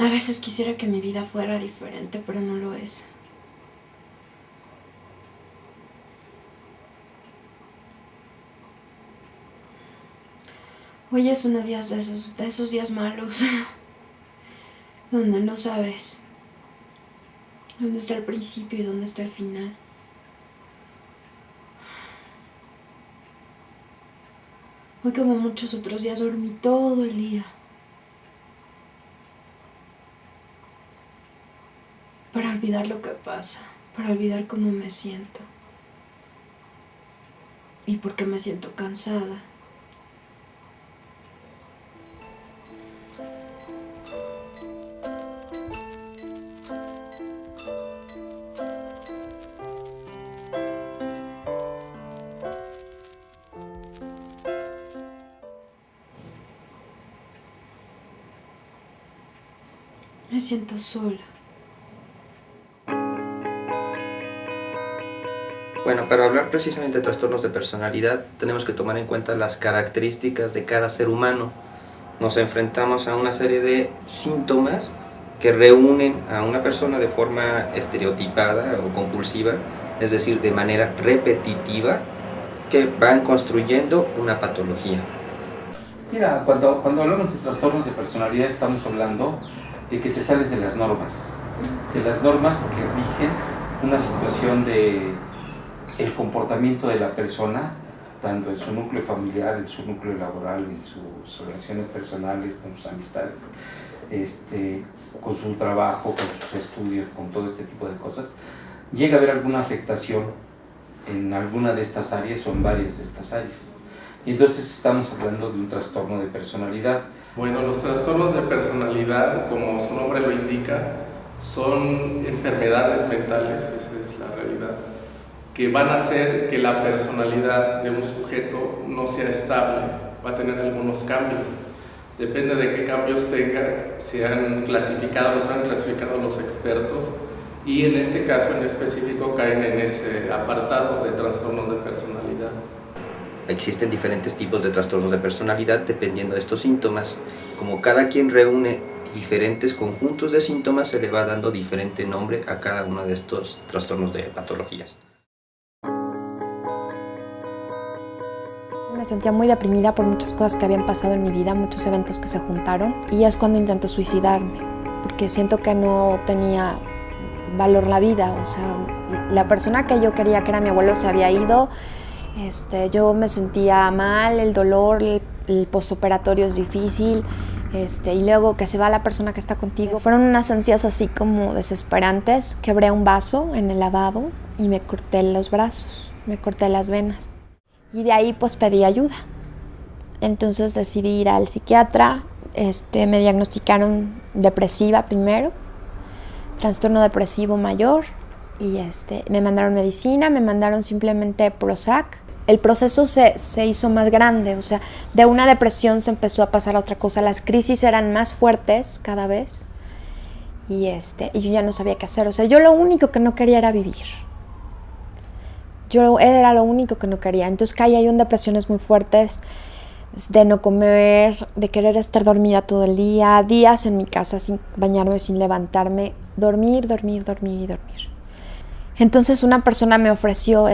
A veces quisiera que mi vida fuera diferente, pero no lo es. Hoy es uno de esos días malos, donde no sabes dónde está el principio y dónde está el final. Hoy, como muchos otros días, dormí todo el día. Para olvidar lo que pasa, para olvidar cómo me siento. Y porque me siento cansada. Me siento sola. Bueno, para hablar precisamente de trastornos de personalidad, tenemos que tomar en cuenta las características de cada ser humano. Nos enfrentamos a una serie de síntomas que reúnen a una persona de forma estereotipada o compulsiva, es decir, de manera repetitiva, que van construyendo una patología. Mira, cuando hablamos de trastornos de personalidad estamos hablando de que te sales de las normas que rigen una situación de el comportamiento de la persona, tanto en su núcleo familiar, en su núcleo laboral, en sus relaciones personales, con sus amistades, con su trabajo, con sus estudios, con todo este tipo de cosas. Llega a haber alguna afectación en alguna de estas áreas o en varias de estas áreas. Y entonces estamos hablando de un trastorno de personalidad. Bueno, los trastornos de personalidad, como su nombre lo indica, son enfermedades mentales, esa es la realidad, que van a hacer que la personalidad de un sujeto no sea estable, va a tener algunos cambios. Depende de qué cambios tenga, los han clasificado los expertos, y en este caso en específico caen en ese apartado de trastornos de personalidad. Existen diferentes tipos de trastornos de personalidad dependiendo de estos síntomas. Como cada quien reúne diferentes conjuntos de síntomas, se le va dando diferente nombre a cada uno de estos trastornos de patologías. Me sentía muy deprimida por muchas cosas que habían pasado en mi vida, muchos eventos que se juntaron, y es cuando intento suicidarme, porque siento que no tenía valor la vida. O sea, la persona que yo quería, que era mi abuelo, se había ido. Yo me sentía mal, el dolor, el postoperatorio es difícil, y luego que se va la persona que está contigo. Fueron unas ansias así como desesperantes. Quebré un vaso en el lavabo y me corté los brazos, me corté las venas. Y de ahí pues pedí ayuda. Entonces decidí ir al psiquiatra. Me diagnosticaron depresiva primero, trastorno depresivo mayor, y me mandaron medicina, me mandaron simplemente Prozac. El proceso se hizo más grande, o sea, de una depresión se empezó a pasar a otra cosa. Las crisis eran más fuertes cada vez, y yo ya no sabía qué hacer. O sea, yo lo único que no quería era vivir. Era lo único que no quería. Entonces caí ahí en depresiones muy fuertes, de no comer, de querer estar dormida todo el día, días en mi casa sin bañarme, sin levantarme, dormir. Entonces una persona me ofreció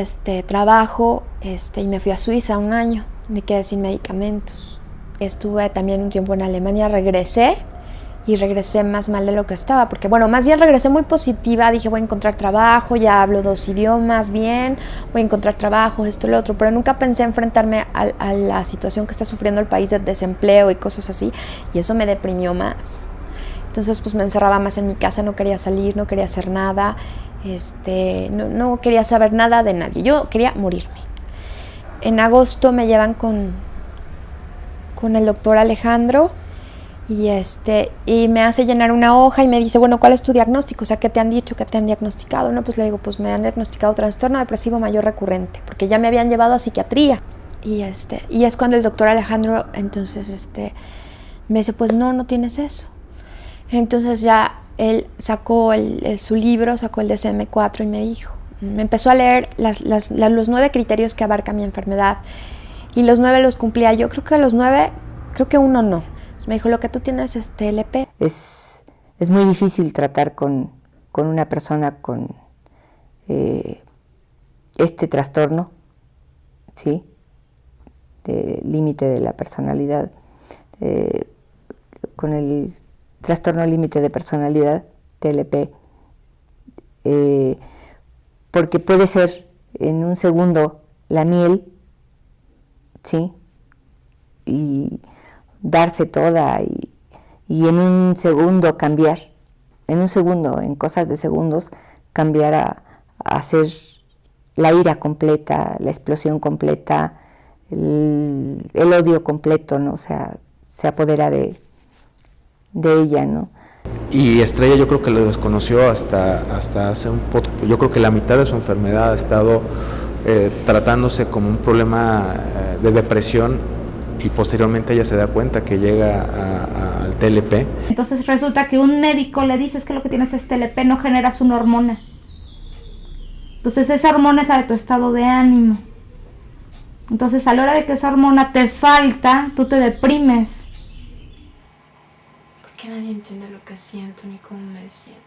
trabajo, y me fui a Suiza 1 año, me quedé sin medicamentos. Estuve también un tiempo en Alemania, regresé más mal de lo que estaba, porque más bien regresé muy positiva. Dije, voy a encontrar trabajo, ya hablo 2 idiomas bien, voy a encontrar trabajo, esto, lo otro, pero nunca pensé enfrentarme a la situación que está sufriendo el país de desempleo y cosas así, y eso me deprimió más. Entonces pues me encerraba más en mi casa, no quería salir, no quería hacer nada, no quería saber nada de nadie, yo quería morirme. En agosto me llevan con el doctor Alejandro, y me hace llenar una hoja y me dice, bueno, ¿cuál es tu diagnóstico? O sea, ¿qué te han dicho? ¿Qué te han diagnosticado? No, pues le digo, pues me han diagnosticado trastorno depresivo mayor recurrente, porque ya me habían llevado a psiquiatría. Y es cuando el doctor Alejandro, entonces, me dice, pues no tienes eso. Entonces ya él sacó su libro, sacó el DSM-4 y me empezó a leer los 9 criterios que abarca mi enfermedad, y los 9 los cumplía yo. Creo que 1 no. Me dijo, lo que tú tienes es TLP. Es Es muy difícil tratar con una persona con este trastorno, ¿sí? De límite de la personalidad, con el trastorno límite de personalidad, TLP, porque puede ser en un segundo la miel, ¿sí? Y darse toda y en un segundo cambiar, en cosas de segundos, cambiar a ser la ira completa, la explosión completa, el odio completo, ¿no? O sea, se apodera de ella, ¿no? Y Estrella yo creo que lo desconoció hasta hace un poco. Yo creo que la mitad de su enfermedad ha estado tratándose como un problema de depresión, y posteriormente ella se da cuenta que llega al TLP. Entonces resulta que un médico le dice: es que lo que tienes es TLP, no generas una hormona. Entonces esa hormona es la de tu estado de ánimo. Entonces a la hora de que esa hormona te falta, tú te deprimes. Porque nadie entiende lo que siento ni cómo me siento.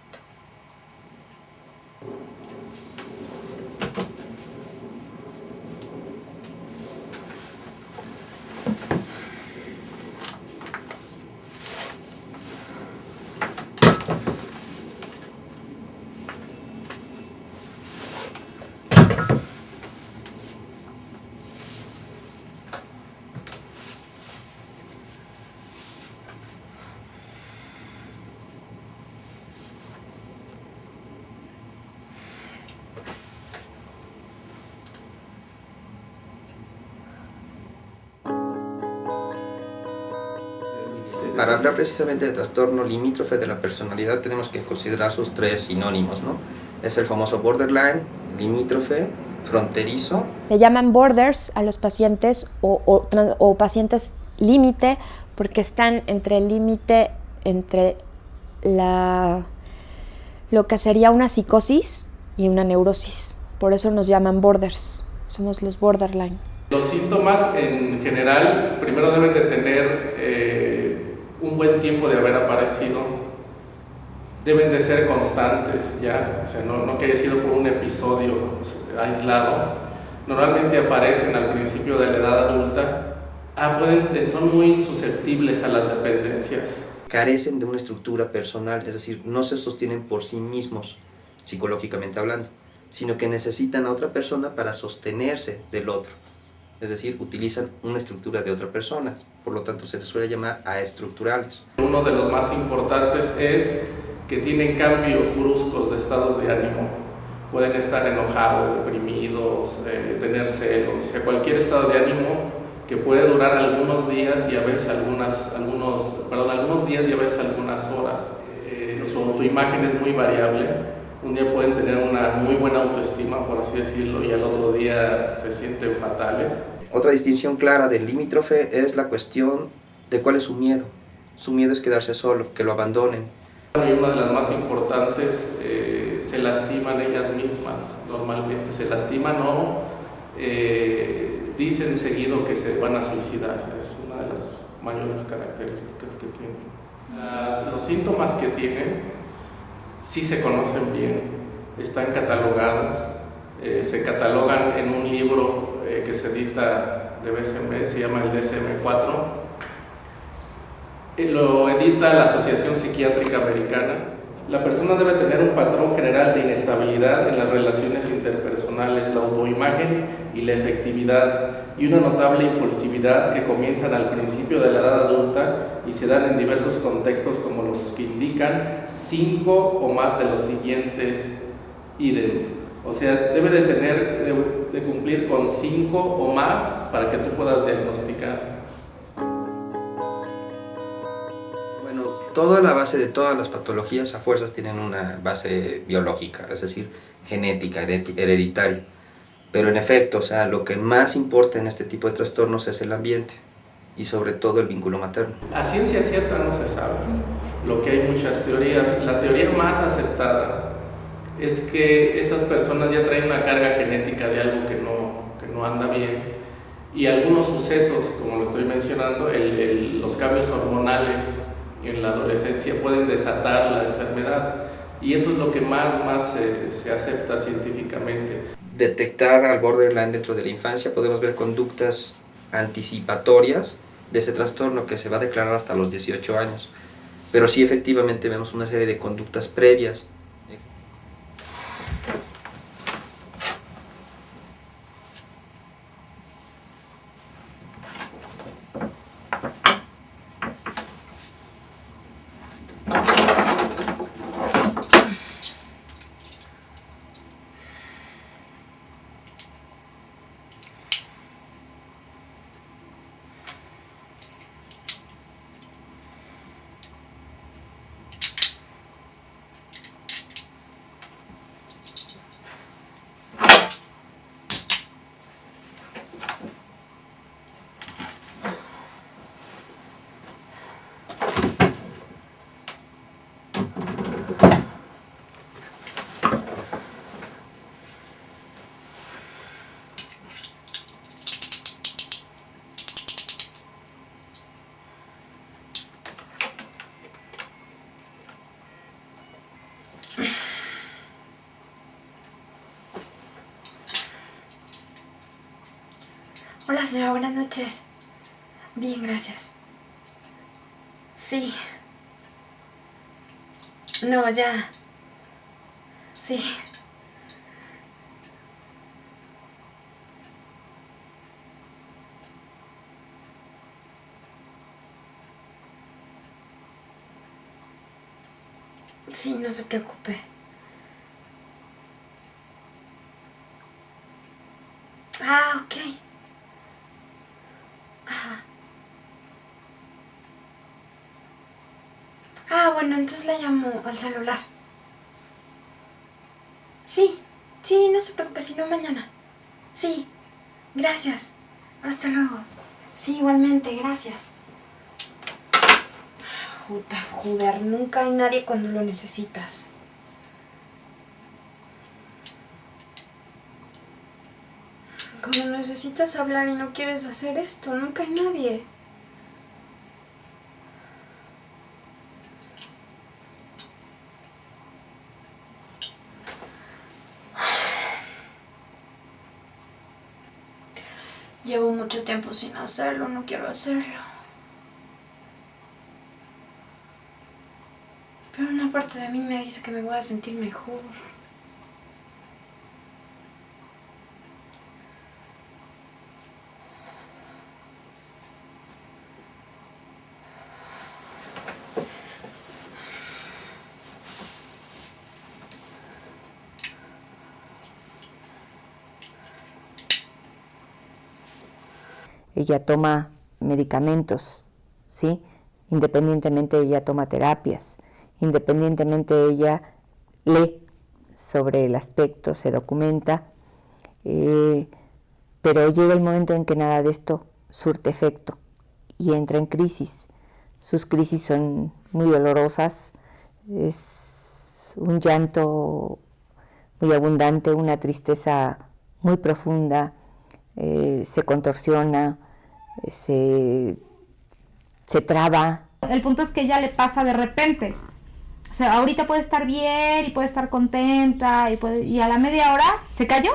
Para hablar precisamente de trastorno limítrofe de la personalidad tenemos que considerar sus tres sinónimos, ¿no? Es el famoso borderline, limítrofe, fronterizo. Le llaman borders a los pacientes o pacientes límite porque están entre el límite entre lo que sería una psicosis y una neurosis. Por eso nos llaman borders, somos los borderline. Los síntomas en general primero deben de tener un buen tiempo de haber aparecido, deben de ser constantes ya, o sea, no que haya sido por un episodio aislado. Normalmente aparecen al principio de la edad adulta, son muy susceptibles a las dependencias. Carecen de una estructura personal, es decir, no se sostienen por sí mismos, psicológicamente hablando, sino que necesitan a otra persona para sostenerse del otro. Es decir, utilizan una estructura de otra persona, por lo tanto se les suele llamar aestructurales. Uno de los más importantes es que tienen cambios bruscos de estados de ánimo. Pueden estar enojados, deprimidos, tener celos, o sea, cualquier estado de ánimo que puede durar algunos días y a veces algunos días y a veces algunas horas. Su autoimagen es muy variable. Un día pueden tener una muy buena autoestima, por así decirlo, y al otro día se sienten fatales. Otra distinción clara del limítrofe es la cuestión de cuál es su miedo. Su miedo es quedarse solo, que lo abandonen. Y una de las más importantes, se lastiman ellas mismas, normalmente. Se lastiman o dicen seguido que se van a suicidar. Es una de las mayores características que tienen. Los síntomas que tienen sí se conocen bien, están catalogados, se catalogan en un libro que se edita de vez en vez, se llama el DSM-4, lo edita la Asociación Psiquiátrica Americana. La persona debe tener un patrón general de inestabilidad en las relaciones interpersonales, la autoimagen y la efectividad, y una notable impulsividad que comienzan al principio de la edad adulta y se dan en diversos contextos como los que indican 5 o más de los siguientes ítems. O sea, debe de cumplir con 5 o más para que tú puedas diagnosticar. Bueno, toda la base de todas las patologías a fuerzas tienen una base biológica, es decir, genética, hereditaria. Pero en efecto, o sea, lo que más importa en este tipo de trastornos es el ambiente y sobre todo el vínculo materno. A ciencia cierta no se sabe, lo que hay muchas teorías. La teoría más aceptada es que estas personas ya traen una carga genética de algo que no anda bien, y algunos sucesos, como lo estoy mencionando, los cambios hormonales en la adolescencia pueden desatar la enfermedad, y eso es lo que más se acepta científicamente. Detectar al borderline dentro de la infancia, podemos ver conductas anticipatorias de ese trastorno que se va a declarar hasta los 18 años. Pero sí, efectivamente vemos una serie de conductas previas. Hola señora, buenas noches. Bien, gracias. Sí. No, ya. Sí. Sí, no se preocupe. Ah, ok. Ajá. Ah, bueno, entonces la llamo al celular. Sí, sí, no se preocupe, si no mañana. Sí, gracias. Hasta luego. Sí, igualmente, gracias. Joder, nunca hay nadie cuando lo necesitas. Cuando necesitas hablar y no quieres hacer esto, nunca hay nadie. Llevo mucho tiempo sin hacerlo, no quiero hacerlo. Pero una parte de mí me dice que me voy a sentir mejor. Ella toma medicamentos, ¿sí? Independientemente ella toma terapias, independientemente ella lee sobre el aspecto, se documenta, pero llega el momento en que nada de esto surte efecto y entra en crisis. Sus crisis son muy dolorosas, es un llanto muy abundante, una tristeza muy profunda, se contorsiona, se traba. El punto es que ella le pasa de repente. O sea, ahorita puede estar bien y puede estar contenta y a la media hora se cayó.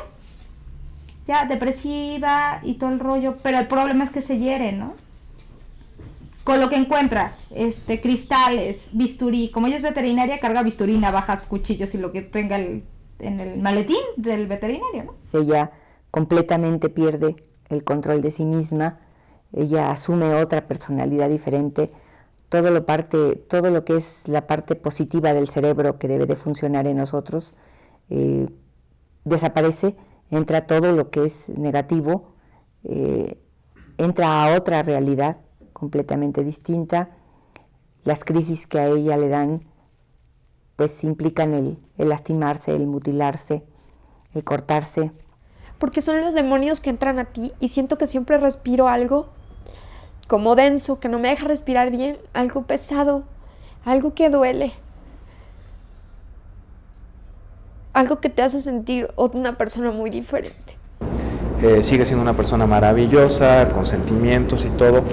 Ya depresiva y todo el rollo, pero el problema es que se hiere, ¿no? Con lo que encuentra, cristales, bisturí. Como ella es veterinaria, carga bisturí, navajas, cuchillos y lo que tenga en el maletín del veterinario, ¿no? Ella completamente pierde el control de sí misma, ella asume otra personalidad diferente, todo lo que es la parte positiva del cerebro que debe de funcionar en nosotros, desaparece, entra todo lo que es negativo, entra a otra realidad completamente distinta. Las crisis que a ella le dan pues implican el lastimarse, el mutilarse, el cortarse. Porque son los demonios que entran a ti y siento que siempre respiro algo como denso, que no me deja respirar bien, algo pesado, algo que duele, algo que te hace sentir una persona muy diferente. Sigue siendo una persona maravillosa, con sentimientos y todo,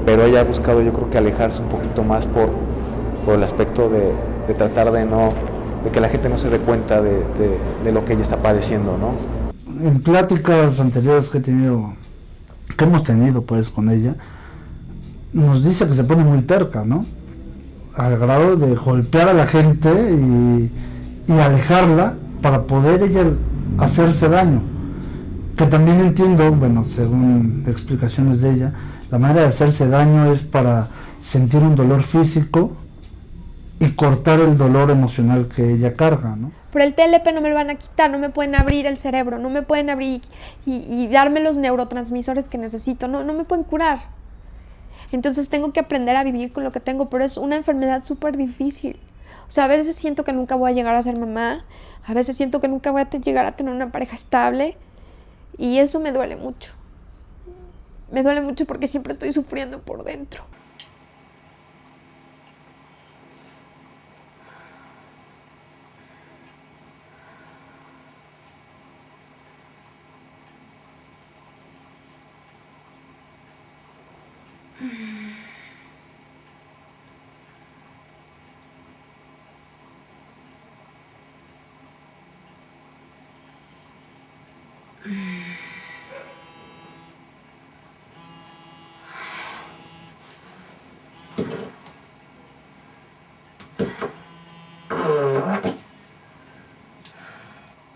pero ella ha buscado, yo creo que alejarse un poquito más por por el aspecto de tratar de que la gente no se dé cuenta de lo que ella está padeciendo, ¿no? En pláticas anteriores que hemos tenido pues con ella, nos dice que se pone muy terca, ¿no? Al grado de golpear a la gente y alejarla para poder ella hacerse daño. Que también entiendo, bueno, según explicaciones de ella, la manera de hacerse daño es para sentir un dolor físico y cortar el dolor emocional que ella carga, ¿no? Pero el TLP no me lo van a quitar, no me pueden abrir el cerebro, no me pueden abrir y darme los neurotransmisores que necesito, no me pueden curar. Entonces tengo que aprender a vivir con lo que tengo, pero es una enfermedad súper difícil. O sea, a veces siento que nunca voy a llegar a ser mamá, a veces siento que nunca voy a llegar a tener una pareja estable y eso me duele mucho. Me duele mucho porque siempre estoy sufriendo por dentro.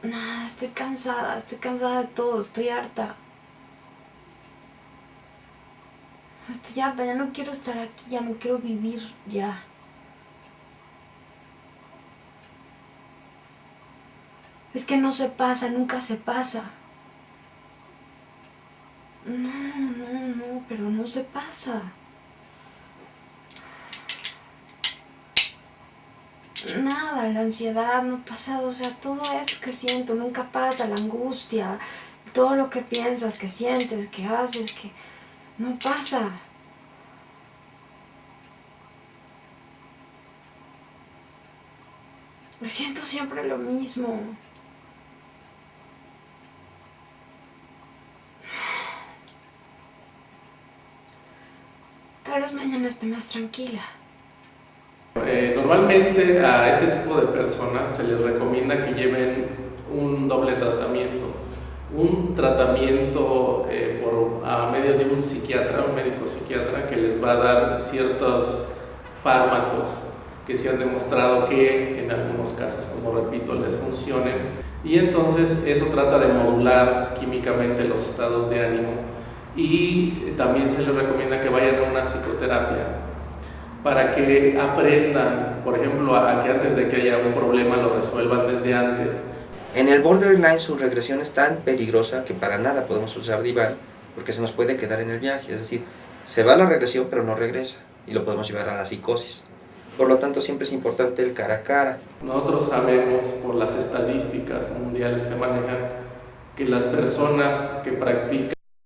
Nada, estoy cansada de todo, estoy harta. Estoy harta, ya no quiero estar aquí, ya no quiero vivir, ya. Es que no se pasa, nunca se pasa. No, pero no se pasa. Nada, la ansiedad no ha pasado, o sea, todo esto que siento nunca pasa, la angustia, todo lo que piensas, que sientes, que haces, que no pasa. Me siento siempre lo mismo. Tal vez mañana esté más tranquila. Normalmente a este tipo de personas se les recomienda que lleven un doble tratamiento. Un tratamiento a medio de un psiquiatra, un médico psiquiatra, que les va a dar ciertos fármacos que se han demostrado que en algunos casos, como repito, les funcionen. Y entonces eso trata de modular químicamente los estados de ánimo. Y también se les recomienda que vayan a una psicoterapia para que aprendan, por ejemplo, a que antes de que haya un problema lo resuelvan desde antes. En el borderline su regresión es tan peligrosa que para nada podemos usar Divan porque se nos puede quedar en el viaje, es decir, se va la regresión pero no regresa y lo podemos llevar a la psicosis. Por lo tanto, siempre es importante el cara a cara. Nosotros sabemos por las estadísticas mundiales que se manejan que las personas que practican